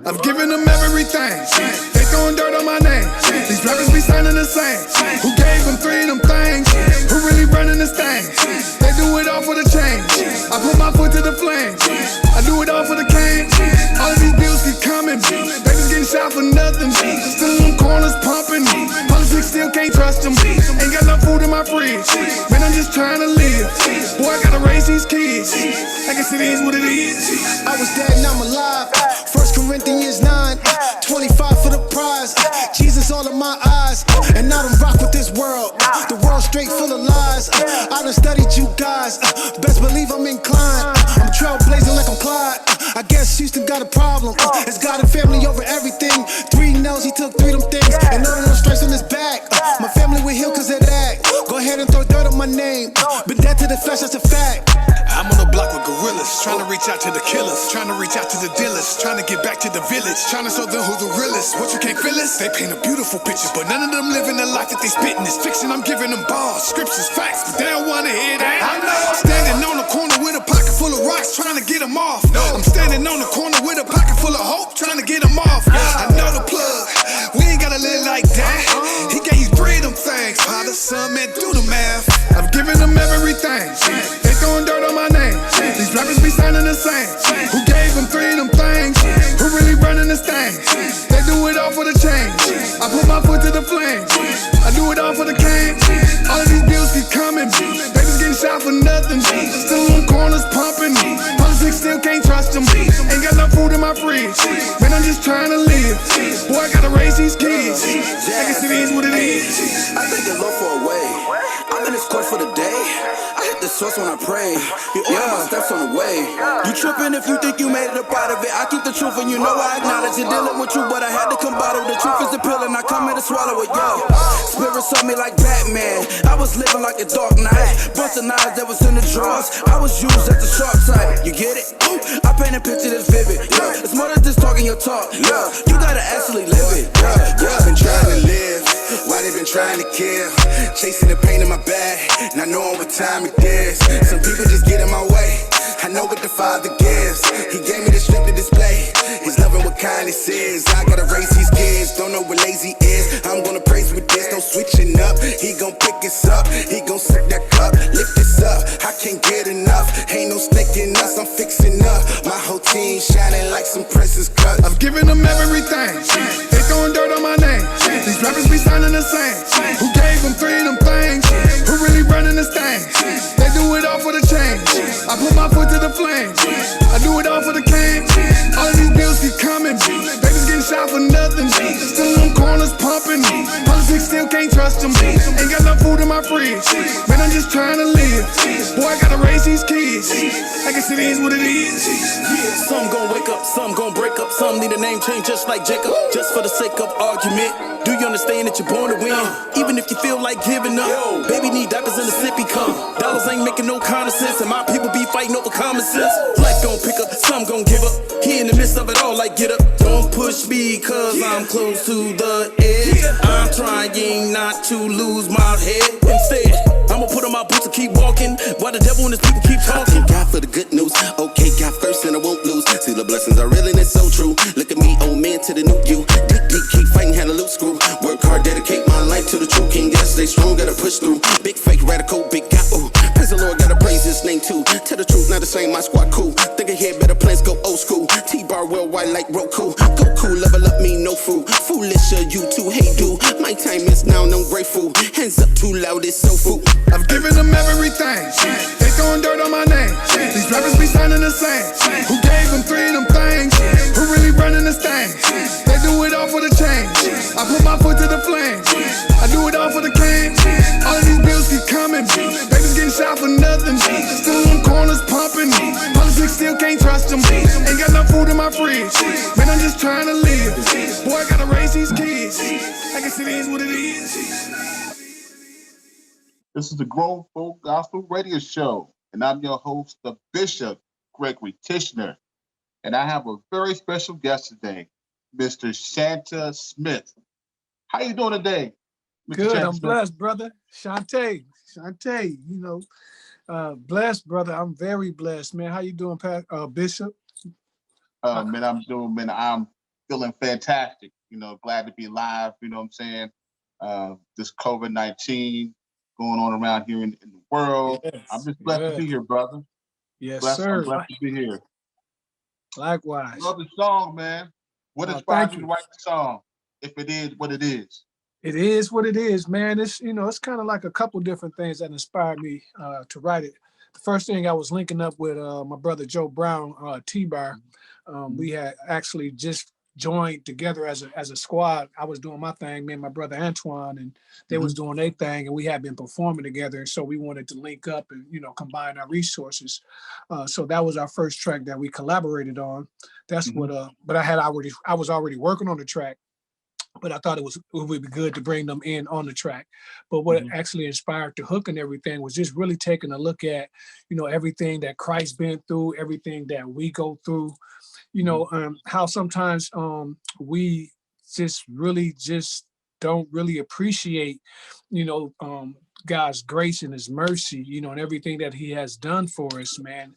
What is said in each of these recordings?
I've given them everything. They throwing dirt on my name. These rappers be signing the same. Who gave them 3 of them things? Who really running this thing? They do it all for the change. I put my foot to the flame. I do it all for the cane. All of these bills keep coming. Babies getting shot for nothing. Still in them corners pumping. Politics still can't trust them. Ain't got no food in my fridge. Man, I'm just trying to live. Boy, I gotta raise these kids. I guess it is what it is. I was dead and I'm alive. 1 Corinthians 9, 25 for the prize. Jesus all in my eyes, and I don't rock with this world. The world's straight full of lies. I done studied you guys. Best believe I'm inclined. I'm trailblazing like I'm Clyde. I guess Houston got a problem. It's God and family over everything. 3 nails, he took 3 of them things, and all of them stripes on his back. My family will heal cause of that. Go ahead and throw dirt on my name. Been dead to the flesh, that's a fact. I'm on the block with gorillas, trying to reach out to the killers, trying to reach out to the dealers, trying to get back to the village, trying to show them who the realest. What, you can't feel us? They paint a beautiful picture, but none of them living the life that they spitting. It's fiction, I'm giving them bars, scriptures, facts, but they don't wanna hear that. I know. Standing on the corner with a pocket full of rocks, trying to get them off. I'm standing on the corner with a pocket full of hope, trying to get them off. I know the plug, we ain't gotta live like that. He gave you 3 of them things, Father, Son, man, do the math. I've given them everything. They throwing dirt on my name. These rappers be signing the same. Who gave them 3 of them things? Who really running this thing? They do it all for the change. I put my foot to the flame. I do it all for the cane. All of these bills keep coming. Babies getting shot for nothing. Still in corners pumping. Politics still can't trust them. Ain't got no food in my fridge. Man, I'm just trying to live. Boy, I gotta raise these kids. I guess it is what it is. I thank the Lord for a way. I'm in this course for the day. I hit the source when I pray. You order my steps on the way. You tripping if you think you made it up out of it. I keep the truth and you know I acknowledge it. Dealing with you, but I had to come bottle. The truth is the pill and I come here to swallow it, yo. Spirits on me like Batman. I was living like a dark night. Busting knives that was in the drawers. I was used as the sharp side. You get it? Ooh, I paint a picture that's vivid. Yeah, it's more than just talking your talk. Yeah, you gotta actually live it. Yeah, I've been trying to live while they been trying to kill. Chasing the pain in my bag, not knowing what time it is. Some people just get in my way. I know what the Father gives. He gave me the strength to display His love and what kindness is. I gotta raise these kids, don't know what lazy is. I'm gonna praise with this, no switching up. He gon' pick us up, he gon' sip that cup, lift this up. I can't get enough, ain't no snake in us. I'm fixing up, my whole team shining like some princess cuts. I've given them everything. They throwing dirt on my name. These rappers be signing the same. Who gave them 3 of them things? Who really running this thing? They do it all for the change. I put my foot to the flame. I do it all for the cane. All of these bills keep coming. Babies getting shot for nothing. Still in them corners pumping. Politics still can't trust them. Ain't got no food in my fridge. Man, I'm just trying to live. Boy, I gotta raise these kids. I guess it is what it is. yeah. Some gon' wake up, some gon' break up. Some need a name change just like Jacob. Just for the sake of argument. Do you understand that you're born to win? Even if you feel like giving up. Baby need diapers in the sippy cup. Dollars ain't making no kind of sense, and my people be fighting over common sense. Life gon' pick up, some gon' give up. He in the midst of it all like get up. Don't push me cause I'm close to the edge. I'm trying not to lose my head. Instead, I'ma put on my boots and keep walking while the devil and his people keep talking. Thank God for the good news. Okay, God first and I won't lose. See the blessings are real and it's so true. Look at me, old man, to the new you. Dig deep, keep fighting, had a loose screw. Work hard, dedicate my life to the true king. Gotta stay strong, gotta push through. Big fake, radical, big guy, ooh. Praise the Lord, gotta praise his name too. Tell the truth, not the same, my squad cool. Think ahead, better plans, go old school. T-bar worldwide like Roku. Go cool, level up, me no fool. Foolish, you too, hey do. My time is now, no grateful. Hands up too loud, it's so fool. I've given them everything. They throwing dirt on my name. These rappers be signing the same. Who gave them 3 of them things? Who really running this thing? They do it all for the change. I put my foot to the flame. I do it all for the cane. All of these bills keep coming. Babies getting shot for nothing. Still in them corners pumping. Politics still can't trust them. Ain't got no food in my fridge. Man, I'm just trying to live. Boy, I gotta raise these kids. I guess it is what it is. This is the Grown Folk Gospel Radio Show, and I'm your host, the Bishop, Gregory Tichenor. And I have a very special guest today, Mr. Shanta Smith. How you doing today, Mr. Good, Shanta I'm Smith? blessed, brother. Shante, blessed, brother. I'm very blessed, man. How you doing, Bishop? Man, I'm doing, man. I'm feeling fantastic. Glad to be alive. You know what I'm saying? This COVID-19 going on around here in the world. I'm Yes, just blessed to yes, be here, brother. yes, Blessed. I'm sir. blessed to be here. Likewise. Love the song, man. What inspired Thank you to you. write the song? If it is what it is. It is what it is, man. It's it's kind of like a couple different things that inspired me to write it. The first thing, I was linking up with my brother Joe Brown, T-Bar. We had actually just joined together as a squad. I was doing my thing, me and my brother Antoine, and they was doing their thing, and we had been performing together. So we wanted to link up and combine our resources. So that was our first track that we collaborated on. That's what. But I was already working on the track, but I thought it would be good to bring them in on the track. But what actually inspired the hook and everything was just really taking a look at, everything that Christ's been through, everything that we go through, how sometimes we just don't really appreciate, God's grace and his mercy, and everything that he has done for us, man.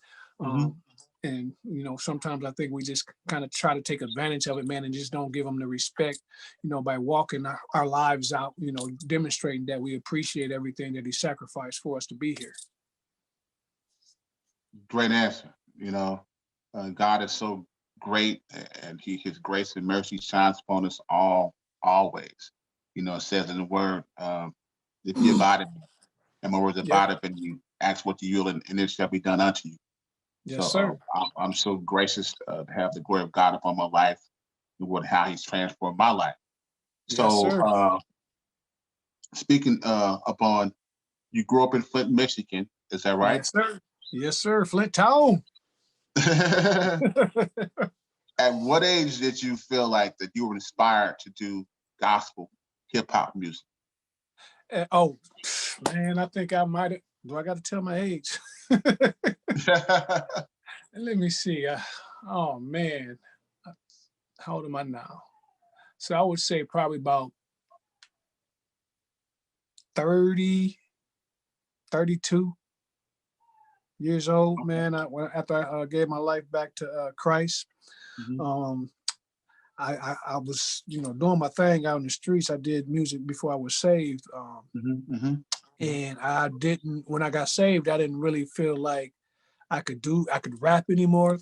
And sometimes I think we just kind of try to take advantage of it, man, and just don't give them the respect, by walking our lives out, demonstrating that we appreciate everything that he sacrificed for us to be here. Great answer. God is so great, and his grace and mercy shines upon us all always. It says in the word, if you abide in me, and my words Yep. abide in you, ask what you will, and it shall be done unto you. Yes, So sir. I'm so gracious to have the glory of God upon my life and how he's transformed my life. Yes, So sir. speaking upon, you grew up in Flint, Michigan, is that right? Yes, sir. Yes, sir. Flint Town. At what age did you feel like that you were inspired to do gospel hip hop music? Oh, man, I think I might have. Do I got to tell my age? Let me see. Oh, man. How old am I now? So I would say probably about 30, 32 years old, man. After I gave my life back to Christ, um, I was, doing my thing out in the streets. I did music before I was saved. And I didn't, when I got saved, I didn't really feel like I could rap anymore.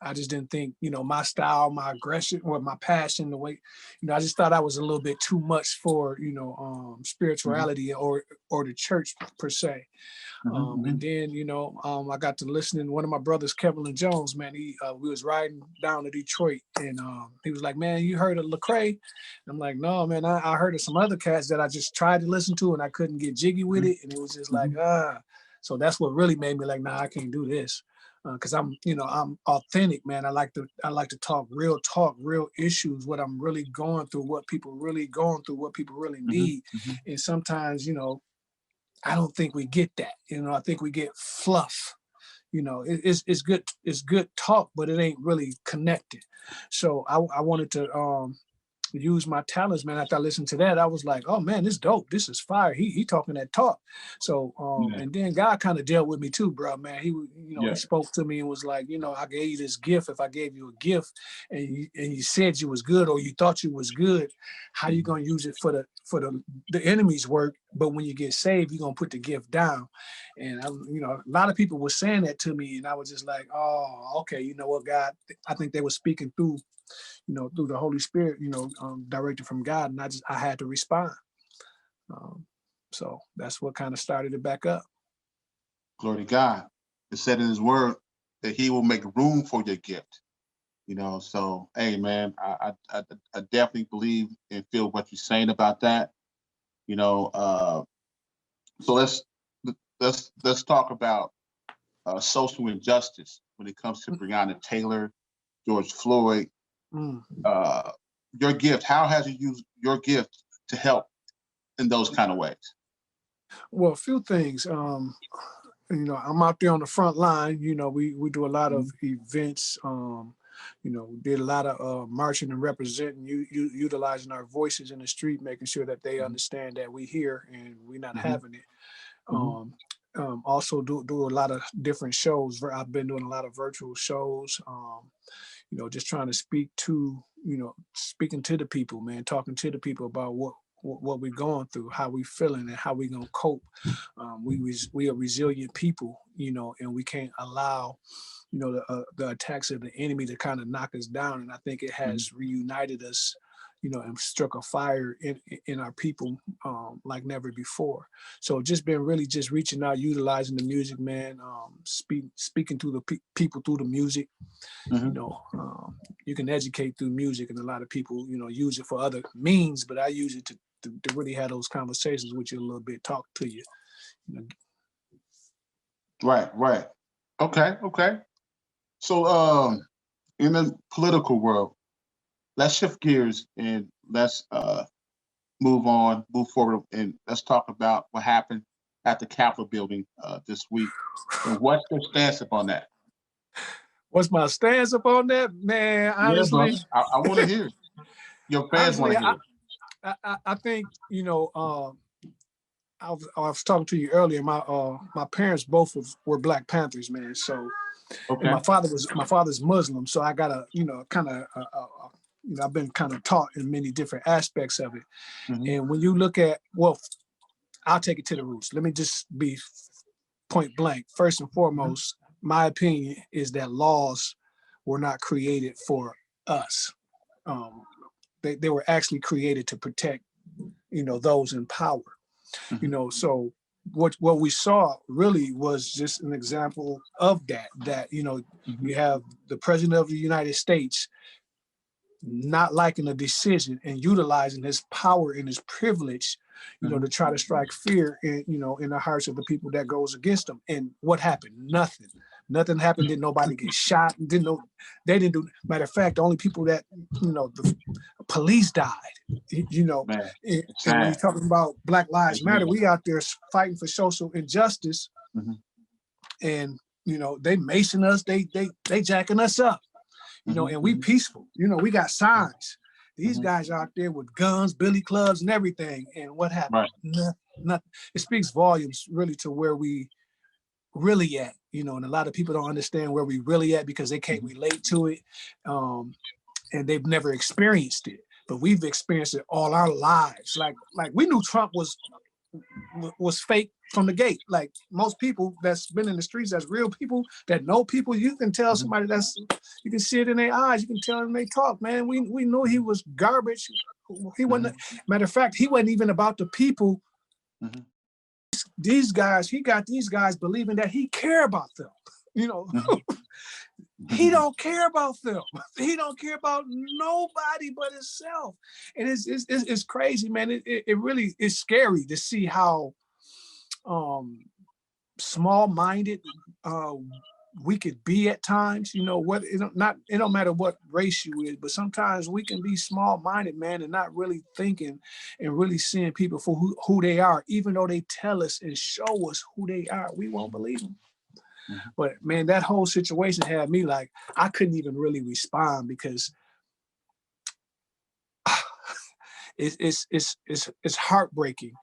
I just didn't think, my style, my aggression, or my passion, the way, I just thought I was a little bit too much for, spirituality or the church per se. And then, I got to listening to one of my brothers, Kevin Jones, man. We was riding down to Detroit, and he was like, "Man, you heard of Lecrae?" I'm like, "No, man. I heard of some other cats that I just tried to listen to, and I couldn't get jiggy with it, and it was just like, ah." So that's what really made me like, "Nah, I can't do this," because I'm authentic, man. I like to talk, real issues, what I'm really going through, what people really going through, what people really need, and sometimes, I don't think we get that. I think we get fluff. It's good talk, but it ain't really connected. So I wanted to use my talents, man. After I listened to that, I was like, oh man, this dope. This is fire. He talking that talk. So and then God kind of dealt with me too, bro, man. He spoke to me and was like, I gave you this gift. If I gave you a gift and you said you was good, or you thought you was good, how you gonna use it for the enemy's work? But when you get saved, you're gonna put the gift down. And a lot of people were saying that to me, and I was just like, oh, okay, you know what, God, I think they were speaking through through the Holy Spirit, directed from God, and I had to respond. So that's what kind of started it back up. Glory to God. It said in his word that he will make room for your gift. So hey man, I definitely believe and feel what you're saying about that. So let's talk about social injustice when it comes to Breonna Taylor, George Floyd. Your gift, how has you used your gift to help in those kind of ways? Well, a few things. I'm out there on the front line. We do a lot of events. Did a lot of marching and representing, utilizing our voices in the street, making sure that they understand that we here and we're not having it. Also do a lot of different shows. I've been doing a lot of virtual shows. Just trying to speak to speaking to the people, man, talking to the people about what we're going through, how we feeling, and how we gonna cope. We are resilient people, and we can't allow, the attacks of the enemy to kind of knock us down. And I think it has reunited us, and struck a fire in our people like never before. So just been really just reaching out, utilizing the music, man, speaking to the people through the music. You can educate through music, and a lot of people, use it for other means, but I use it to really have those conversations with you a little bit, talk to you. Right. Okay. So in the political world, let's shift gears and let's move forward, and let's talk about what happened at the Capitol building this week. And what's your stance upon that? What's my stance upon that, man? Yeah, bro. Honestly, I want to hear it. Your fans want honestly, to hear it. I think, I was talking to you earlier. My parents both were Black Panthers, man. So, Okay. and my father's Muslim, so I got kind of I've been kind of taught in many different aspects of it. And when you look at, well, I'll take it to the roots. Let me just be point blank. First and foremost, my opinion is that laws were not created for us. They were actually created to protect, those in power. So what we saw really was just an example of that, you have the president of the United States not liking a decision and utilizing his power and his privilege, to try to strike fear in the hearts of the people that goes against him. And what happened? Nothing happened. Didn't nobody get shot? They didn't do. Matter of fact, the only people that, the police died. Man, and when you're talking about Black Lives Matter, we out there fighting for social injustice, and they macing us, they jacking us up, and we peaceful. We got signs. These guys out there with guns, billy clubs, and everything. And what happened? Nothing. It speaks volumes really to where we really at, and a lot of people don't understand where we really at because they can't relate to it, and they've never experienced it. But we've experienced it all our lives. Like we knew Trump was fake from the gate. Like most people that's been in the streets, that's real people that know people. You can tell somebody you can see it in their eyes. You can tell them they talk, man. We knew he was garbage. He wasn't. Matter of fact, he wasn't even about the people. These guys, he got these guys believing that he care about them. He don't care about them. He don't care about nobody but himself. And it's crazy, man. It really is scary to see how small-minded we could be at times. What it don't matter what race you is, but sometimes we can be small-minded, man, and not really thinking and really seeing people for who they are, even though they tell us and show us who they are. We won't believe them. But man, that whole situation had me like, I couldn't even really respond because it's heartbreaking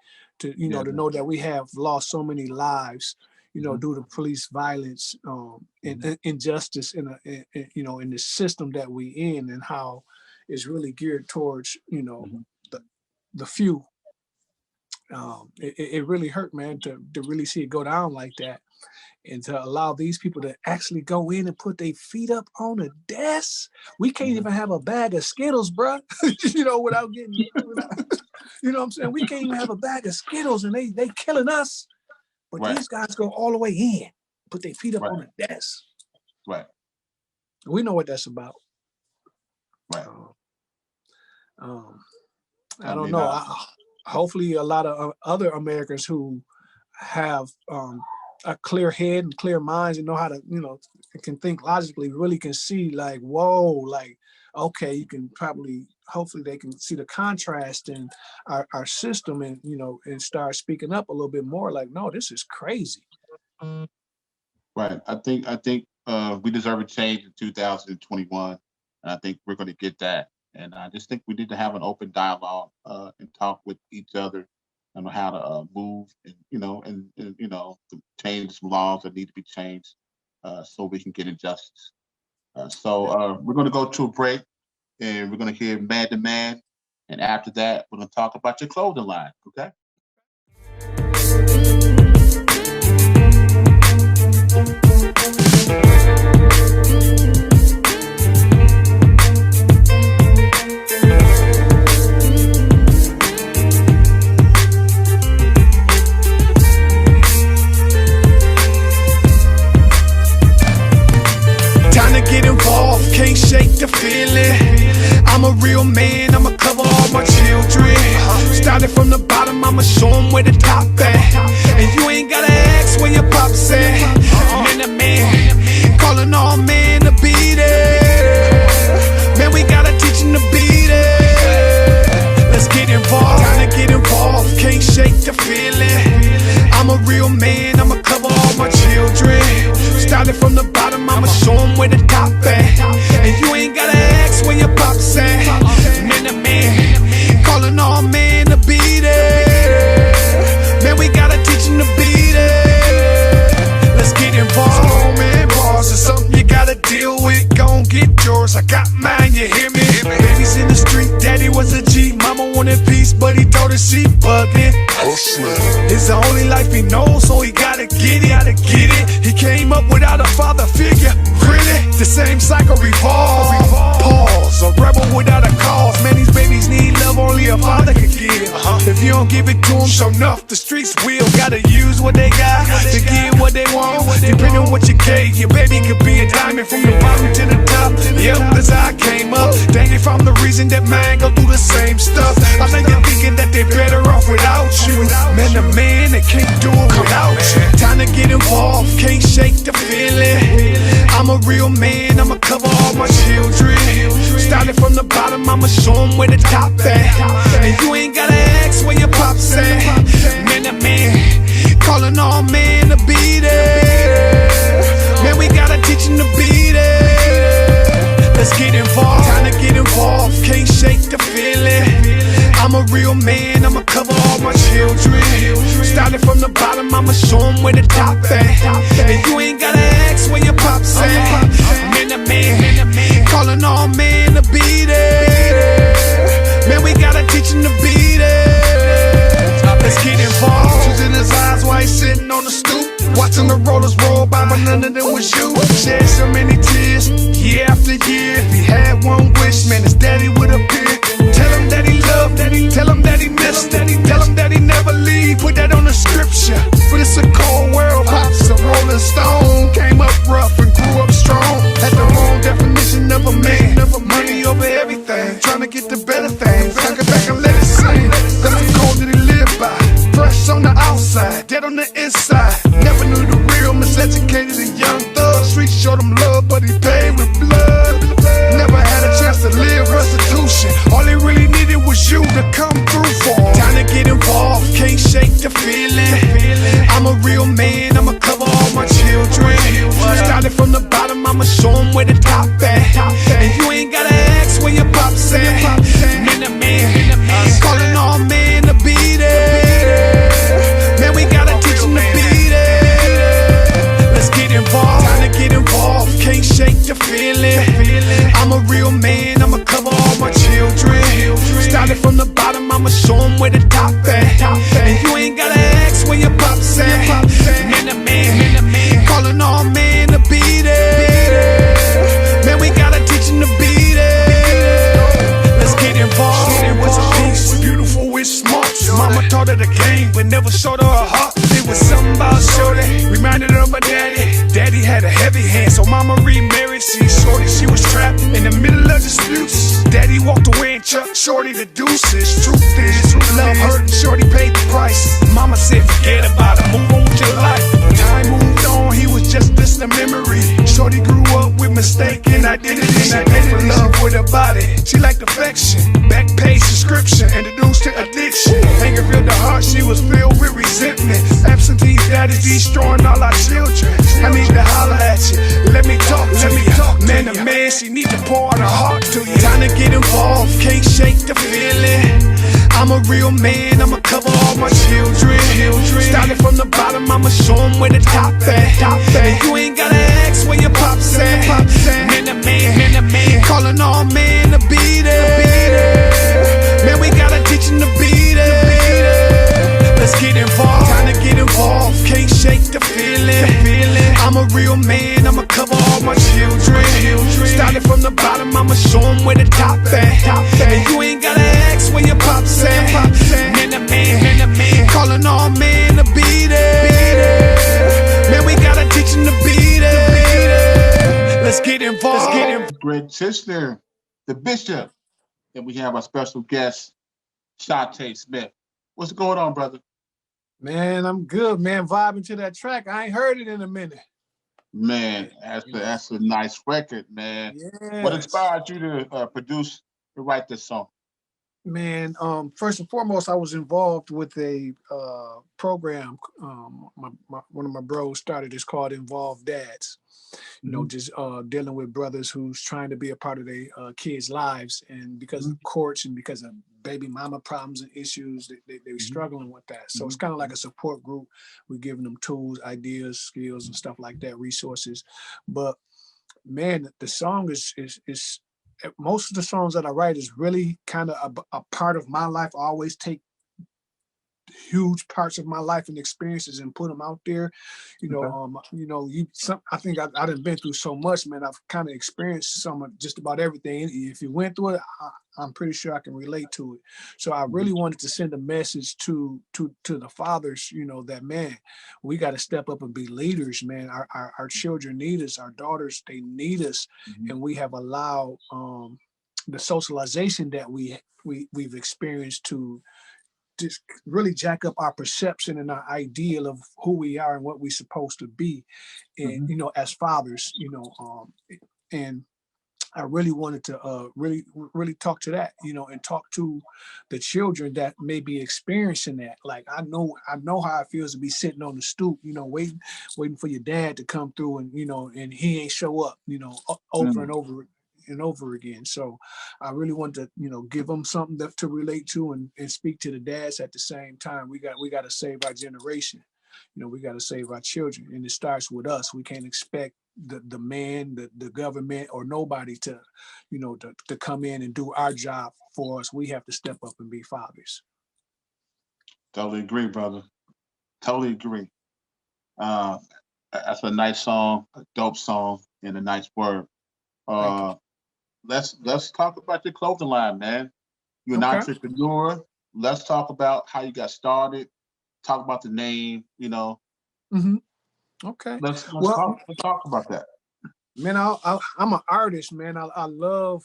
to to know that we have lost so many lives, due to police violence, and injustice in the system that we in, and how it's really geared towards the few. It really hurt, man, to really see it go down like that. And to allow these people to actually go in and put their feet up on a desk. We can't even have a bag of Skittles, bro. Without getting, what I'm saying? We can't even have a bag of Skittles, and they killing us. But these guys go all the way in, put their feet up on a desk. Right. We know what that's about. Right. I don't know. Hopefully a lot of other Americans who have a clear head and clear minds and know how to, can think logically, really can see like, whoa, like, okay, you can hopefully they can see the contrast in our system and, and start speaking up a little bit more like, no, this is crazy. Right. I think we deserve a change in 2021. And I think we're going to get that. And I just think we need to have an open dialogue and talk with each other on how to move and to change some laws that need to be changed so we can get injustice. So we're going to go to a break. and we're gonna hear Man to Man. And after that, we're gonna talk about your clothing line. Okay. Get involved, can't shake the feeling. I'm a real man, I'ma cover all my children. Started from the bottom, I'ma show them where the top at. And you ain't gotta ask where your pop's at. Man to man, calling all men to be there. Man, we gotta teach them to be there. Let's get involved, time to get involved, can't shake the feeling. I'm a real man, I'ma cover all my children. Started from the bottom, I'ma show them where the top at. And you ain't gotta ask where your pop's at. Man to man, calling all men to be there. Man, we gotta teach them to be there. Let's get involved. Oh man, boss, it's something you gotta deal with. Gon' get yours, I got mine, you hear me? Baby's in the street, daddy was a G. Mama wanted peace, but he told her she bugging. It's the only life he knows, so he gotta get it, He came up without a father figure, really? The same cycle revolve. Pause, a rebel without a cause. Man, these babies need love only a father can give. If you don't give it to them, show enough, the streets will. Gotta use what they got to get what they want. Depending on what you gave, your baby could be a diamond from the bottom to the top. Yeah, that's how I came up. Dang, if I'm the reason that man go through the same stuff. I think you're thinking that they're better off without you. Man to man, they can't do it without you. Time to get involved, can't shake the feeling. I'm a real man, I'ma cover all my children. Started from the bottom, I'ma show them where the top at. And you ain't gotta ask where your pop's at. Man to man, calling all men to be there. Man, we gotta teach them to be there. Let's get involved, time to get involved, can't shake the feeling. I'm a real man, I'ma cover all my children. Started from the bottom, I'ma show them where the top at. And you ain't gotta ask where your pop's at. Man to man, calling all men to be there. Man, we gotta teach them to be there. Let's get involved. Tears in his eyes while he's sitting on the stoop, watching the rollers roll by, but none of them was you. Shed so many tears, year after year. If he had one wish, man, his daddy would appear. Tell him that he loved, tell him that he missed, tell him that he never leave. Put that on the scripture. But it's a cold world, pops a rolling stone. Came up rough and grew up strong. Had the wrong definition of a man. Money over everything, trying to get the better things. Tuck it back and let it sing. That's the code that he lived by. Fresh on the outside, dead on the inside. Never knew the real, miseducated and young thug. Streets showed him love, but he paid with blood. Never had a chance to live restitution. All he really needed was you to come through for him. Time to get involved, can't shake the feeling. I'm a real man, I'ma cover all my children. Started from the bottom, I'ma show them where the top at. And you ain't gotta ask where your pop's at. Man to man, calling all men to be there. Man, we gotta teach them to be there. Let's get involved, time to get involved, can't shake the feeling. I'm a real man, I'ma cover all my children. Started from the bottom, I'ma show them where the top at. And you ain't gotta ask where your pop's at. Man to man, calling all men to be there. Man, we gotta teach them to be there. Let's get involved. It was a piece, beautiful with smarts. Mama taught her the game, but never showed her a heart. It was something about Shorty, reminded her of her daddy. Daddy had a heavy hand, so mama remarried. See, Shorty, she was trapped in the middle of disputes. Daddy walked away and chucked Shorty the deuces. Truth is, love hurt and Shorty paid the price. Mama said, forget about it, move on with your life. Time moved on, he was just distant memory. Shorty grew up with mistaken identity. She fell in love with her body. She liked affection, back page subscription, introduced to addiction. Anger filled the heart, she was filled with resentment. Absentee daddies destroying all our children. I need to holler at you, let me talk to you. Man to man, she need to pour out her heart to you. Time to get involved, can't shake the feeling. I'm a real man, I'ma cover all my children. children. Started from the bottom, I'ma show them where the top at. And you ain't gotta ask where your pops at. Man to man, calling all men to be there. Man, we gotta teach them to be there. Let's get involved, time to get involved. Can't shake the feeling. I'm a real man, I'ma cover all my children. Started from the bottom, I'ma show them where the top at. And you ain't gotta ask where your pops at. Man to man, calling all men to be there. Man, we gotta teach them to be there. Let's get involved. Greg Tichenor, the bishop. And we have our special guest, Shanta Smith. What's going on, brother? Man, I'm good, man. Vibing to that track. I ain't heard it in a minute. Man, that's a nice record, man. Yes. What inspired you to produce to write this song? Man, first and foremost, I was involved with a program. One of my bros started. It's called Involved Dads. You know, just dealing with brothers who's trying to be a part of their kids' lives, and because of courts and because of baby mama problems and issues, they're struggling with that. So it's kind of like a support group. We're giving them tools, ideas, skills, and stuff like that, resources. But man, the song is most of the songs that I write is really kind of a part of my life. I always take huge parts of my life and experiences and put them out there. I think I done been through so much, man. I've kind of experienced some of just about everything. If you went through it, I'm pretty sure I can relate to it. So I really wanted to send a message to the fathers, that, man, we got to step up and be leaders, man. Our children need us, our daughters, they need us. And we have allowed the socialization that we've experienced to just really jack up our perception and our ideal of who we are and what we're supposed to be, and as fathers, and I really wanted to really talk to that, and talk to the children that may be experiencing that. Like I know how it feels to be sitting on the stoop, waiting for your dad to come through, and and he ain't show up, over and over and over again. So I really want to, give them something to relate to, and speak to the dads at the same time. We got to save our generation. We got to save our children, and it starts with us. We can't expect the man, the government, or nobody to, to come in and do our job for us. We have to step up and be fathers. Totally agree, brother. Totally agree. That's a nice song, a dope song, and a nice word. Let's talk about your clothing line, man. You're an entrepreneur. Let's talk about how you got started. Talk about the name, Okay. Let's talk about that. Man, I'm an artist, man. I love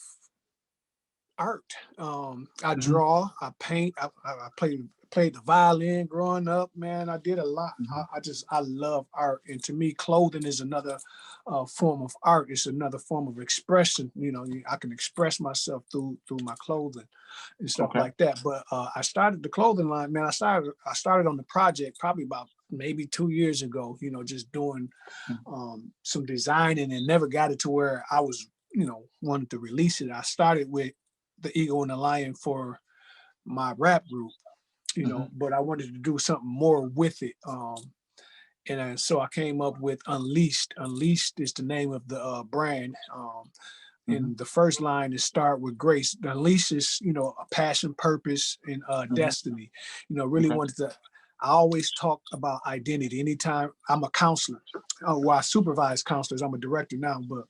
art. I draw, I paint, I played the violin growing up, man. I did a lot. I love art. And to me, clothing is another form of art. It's another form of expression. I can express myself through my clothing and stuff like that. But I started the clothing line, man. I started on the project probably about maybe 2 years ago, just doing some designing, and never got it to where I was, wanted to release it. I started with the Eagle and the Lion for my rap group, but I wanted to do something more with it. So I came up with Unleashed. Unleashed is the name of the brand. And the first line is start with grace. The Unleashed is, a passion, purpose, and destiny. Really wanted to. I always talk about identity. Anytime I'm a counselor, I supervise counselors. I'm a director now, but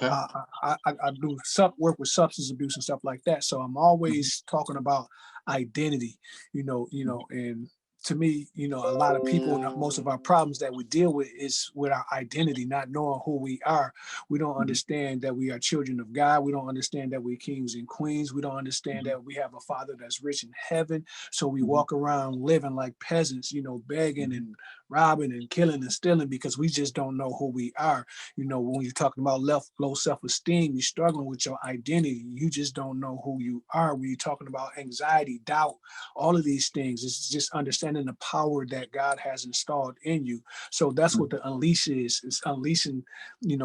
I do work with substance abuse and stuff like that. So I'm always talking about identity, and to me, a lot of people, and most of our problems that we deal with is with our identity, not knowing who we are. We don't understand that we are children of God. We don't understand that we're kings and queens. We don't understand that we have a Father that's rich in heaven. So we walk around living like peasants, begging and robbing and killing and stealing because we just don't know who we are. When you're talking about low self-esteem, you're struggling with your identity. You just don't know who you are. When you're talking about anxiety, doubt, all of these things, it's just understanding the power that God has installed in you. So that's what the unleash is. It's unleashing,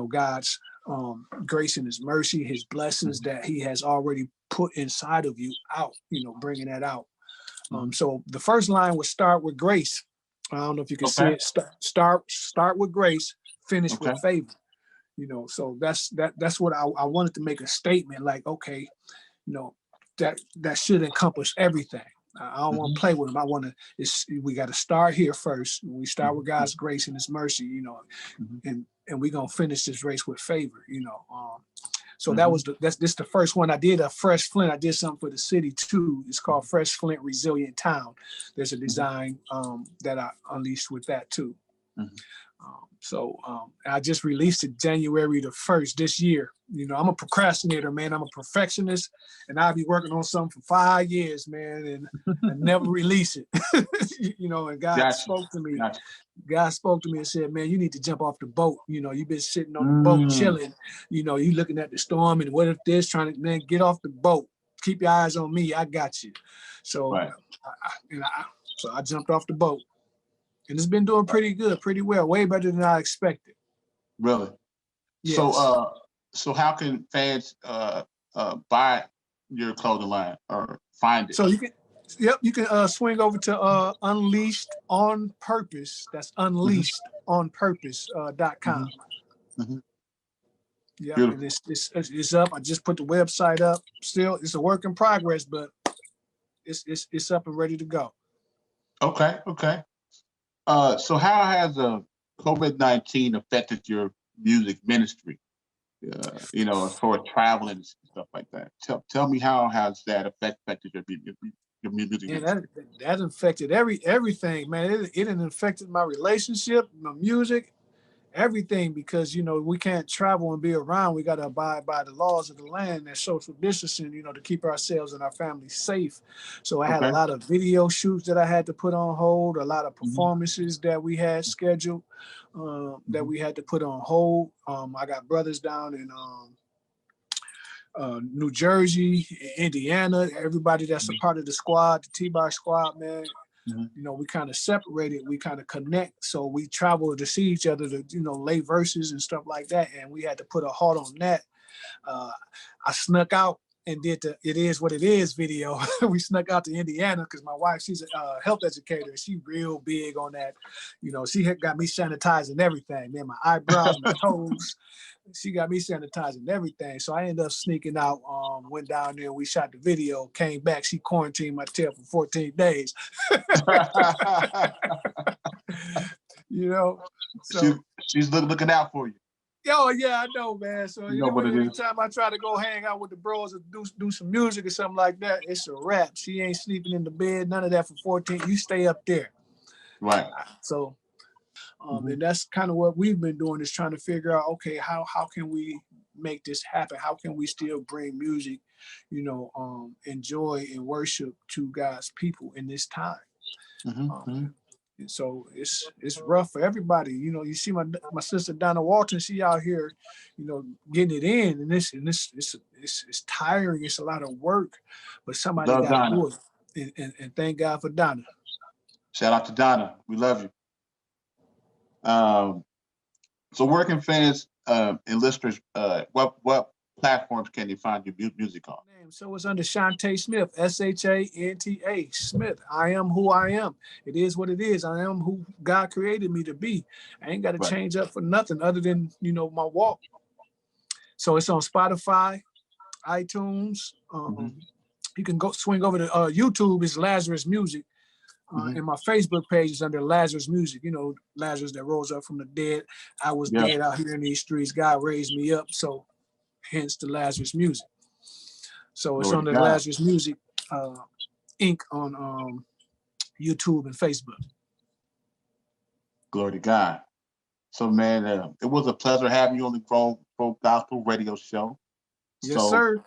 God's grace and his mercy, his blessings that he has already put inside of you out, bringing that out. So the first line would start with grace. I don't know if you can see it. Start with grace, finish with favor. So that's what I wanted to make a statement like, okay, that should encompass everything. I don't want to play with them. I want to. We got to start here first. We start with God's grace and His mercy, and we're gonna finish this race with favor, So that's the first one. I did a Fresh Flint. I did something for the city too. It's called Fresh Flint Resilient Town. There's a design that I unleashed with that too. I just released it January the 1st this year. I'm a procrastinator, man. I'm a perfectionist, and I'll be working on something for 5 years, man, and never release it. And God spoke to me. God spoke to me and said, man, you need to jump off the boat. You've been sitting on the boat chilling. You looking at the storm and what if this, trying to, man, get off the boat. Keep your eyes on me. I got you. So, I jumped off the boat. And it's been doing pretty good, pretty well, way better than I expected. Really? Yes. So how can fans buy your clothing line or find it? So you can swing over to Unleashed on Purpose. That's unleashedonpurpose.com. Yeah, and it's up. I just put the website up. Still, it's a work in progress, but it's up and ready to go. Okay. So how has COVID-19 affected your music ministry? As far as traveling and stuff like that. Tell me, how has that affected your music ministry? That affected everything, man. It affected my relationship, my music, everything, because we can't travel and be around. We got to abide by the laws of the land and social distancing, to keep ourselves and our families safe. So I had a lot of video shoots that I had to put on hold, a lot of performances that we had scheduled that we had to put on hold. I got brothers down in New Jersey, Indiana, everybody that's a part of the squad, the T-Bar squad, man. We kind of separated, we kind of connect. So we travel to see each other to, lay verses and stuff like that. And we had to put a halt on that. I snuck out and did the It Is What It Is video. We snuck out to Indiana because my wife, she's a health educator. She real big on that. She had got me sanitizing everything, man, my eyebrows, my toes. She got me sanitizing everything. So I ended up sneaking out, went down there, we shot the video, came back. She quarantined my tail for 14 days. So she's looking out for you. Oh, yeah, I know, man. So anytime I try to go hang out with the bros or do some music or something like that, it's a wrap. She ain't sleeping in the bed, none of that for 14. You stay up there. Right. So and that's kind of what we've been doing, is trying to figure out, okay, how can we make this happen? How can we still bring music, enjoy and worship to God's people in this time? And so it's rough for everybody. You see my sister Donna Walton, she out here, getting it in, and it's tiring. It's a lot of work, but somebody got to do it. And thank God for Donna. Shout out to Donna. We love you. So where can fans and listeners, what platforms can they find your music on? So it's under Shanta Smith, Shanta Smith. I am who I am. It is what it is. I am who God created me to be. I ain't got to change up for nothing other than, my walk. So it's on Spotify, iTunes. You can go swing over to YouTube. It's Lazarus Music. And my Facebook page is under Lazarus Music. Lazarus that rose up from the dead. I was dead out here in these streets. God raised me up. So hence the Lazarus Music. So it's under Lazarus Music Inc. on YouTube and Facebook. Glory to God. So, man, it was a pleasure having you on the Grown Folk Gospel Radio Show. Yes, sir.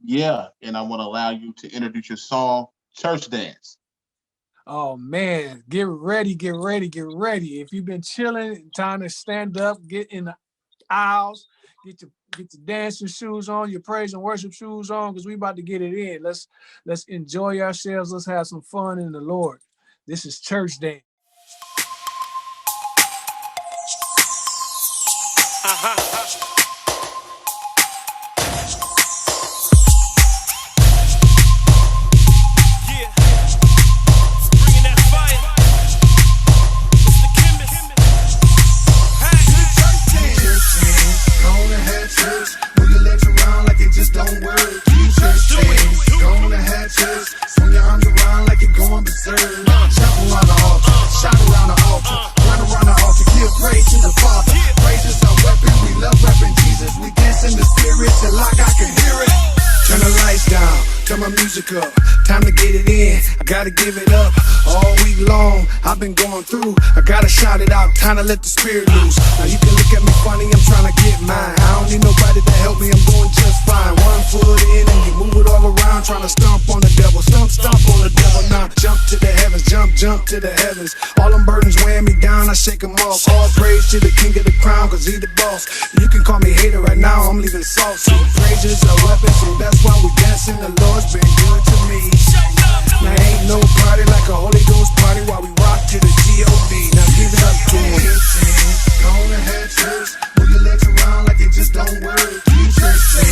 Yeah, and I want to allow you to introduce your song, Church Dance. Oh, man, get ready. If you've been chilling, time to stand up, get in the aisles, get your dancing shoes on, your praise and worship shoes on, because we about to get it in. Let's enjoy ourselves. Let's have some fun in the Lord. This is Church Dance. time to get it in. I gotta give it up all week long. I've been going through, I gotta shout it out, time to let the spirit loose. Now you can look at me funny, I'm trying to get mine. I don't need nobody to help me, I'm doing just fine. 1 foot in and you move it all around, trying to stomp on the devil, stomp on the devil. Now jump to the heavens, jump to the heavens. All them burdens weighing me down, I shake them off. All praise to the king of the crown, cause he the boss. You can call me hater right now, I'm leaving saucy. Praises are weapons, so that's why we dancing. The Lord's been good to me. Now ain't no party like a Holy Ghost party while we rock to the G.O.D. Now give it up to him. Go on ahead, church. Move your legs around like it just don't work. Keep churching.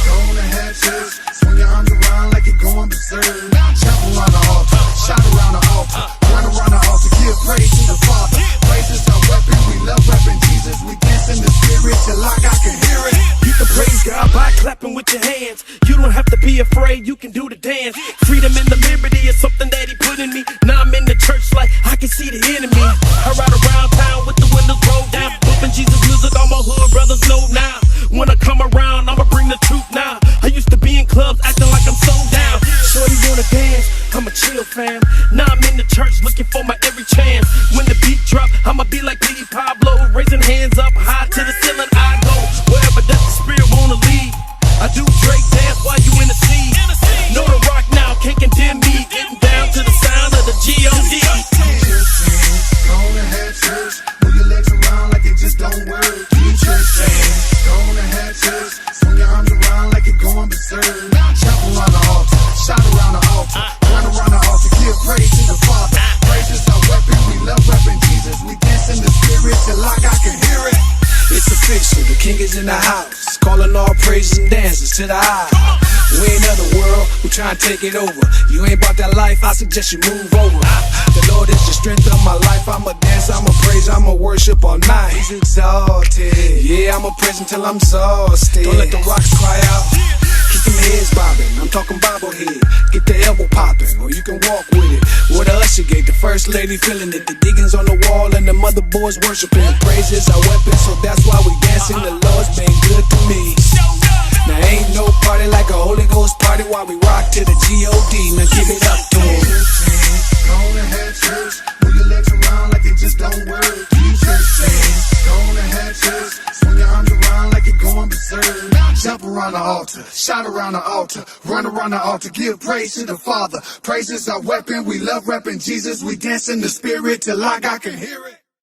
Go on ahead, church. Swing your arms around like you're going berserk. Jump around the altar, shout around the altar, run around the altar, give praise to the Father. Praise is our weapon, we love repping Jesus. We dance in the spirit till I can hear it. You can praise God by clapping with your hands. You don't have to be afraid, you can do the dance. Freedom and the liberty is something that he put in me. Now I'm in the church like I can see the enemy. I ride around town with the windows rolled down, bumping Jesus music, all my hood brothers know now. When I come around, I'ma bring the truth now. I used to be in clubs acting like I'm so down. Sure you wanna dance? I'ma chill, fam. Now I'm in the church looking for my every chance. When the beat drop, I'ma be like P. Pablo, raising hands up high to the ceiling. I go wherever that the spirit wanna lead. I do Drake dance while you in the sea. Know the rock now, can't condemn me. Getting down to the sound of the G.O.D. Go on ahead, church. Move your legs around like it just don't work. Keep churching. Go on ahead, church. Swing your arms around like you're going berserk. Jump around the altar, shout around the altar, run around the altar, give praise to the Father. Praise is our weapon, we love repping Jesus. We dance in the spirit till I can hear it. It's official, the king is in the house, calling all praises and dances to the eye. We ain't of the world, we trying to take it over. You ain't about that life, I suggest you move over. The Lord is the strength of my life. I'ma dance, I'ma praise, I'ma worship all night. He's exalted, yeah, I'ma praise until I'm exhausted. Don't let the rocks cry out, keep them heads bobbing. I'm talking bobblehead, get the elbow popping, or you can walk with it. What the usher gate, the first lady feeling it. The deacons on the wall and the mother boys worshiping. Praise is our weapon, so that's why we dancing. The Lord's been good to me. Now ain't no party like a Holy Ghost party while we rock to the G.O.D. Now give it up to him. Go on ahead, church. Move your legs around like it just don't work. Keep churching. Go on ahead, church. Swing your arms around like you're going berserk. Jump around the altar, shout around the altar, run around the altar, give praise to the Father. Praise is our weapon, we love repping Jesus. We dance in the spirit till I can hear it.